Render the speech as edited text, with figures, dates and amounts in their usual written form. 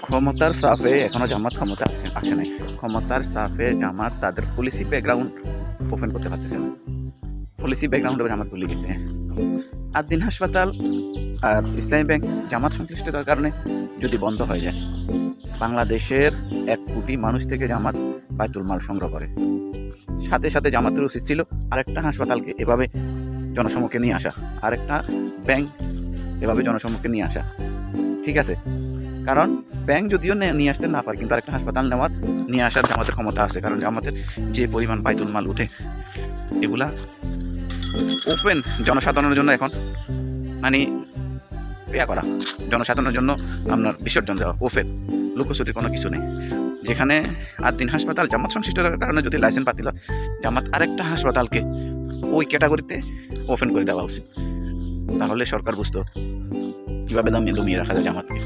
ক্ষমতার সাফে এখনো জামাত ক্ষমতা আসে নাই। ক্ষমতার সাফে জামাত তাদের পলিসি ব্যাকগ্রাউন্ড ওপেন করতে পারতেছে না। পলিসি ব্যাকগ্রাউন্ড জামাত ভুলে গেছে। আদ্দিন হাসপাতাল আর ইসলামী ব্যাংক জামাত সংশ্লিষ্টতার কারণে যদি বন্ধ হয়ে যায়, বাংলাদেশের 1 কোটি মানুষ থেকে জামাত বায়তুল মাল সংগ্রহ করে। সাথে সাথে জামাতের উচিত ছিল আরেকটা হাসপাতালকে এভাবে জনসমক্ষে নিয়ে আসা, আরেকটা ব্যাংক এভাবে জনসমক্ষে নিয়ে আসা। ঠিক আছে, কারণ ব্যাংক যদিও নিয়ে আসতে না পারে, কিন্তু আরেকটা হাসপাতাল নিয়ে আসার জামাতের ক্ষমতা আছে। কারণ জামাতের যে পরিমাণ বায়তুল মাল উঠে, এগুলা ওপেন জনসাধারণের জন্য এখন মানে করা, জনসাধারণের জন্য আপনার বিসর্জন দেওয়া ওপেন, লুকোচুরির কোনো কিছু নেই। যেখানে আদ্দিন হাসপাতাল জামাত সংশ্লিষ্টতার কারণে যদি লাইসেন্স বাতিল হয়, জামাত আরেকটা হাসপাতালকে ওই ক্যাটাগরিতে ওপেন করে দেওয়া উচিত। তাহলে সরকার বুঝতো কীভাবে দমিয়ে রাখা যায় জামাতকে।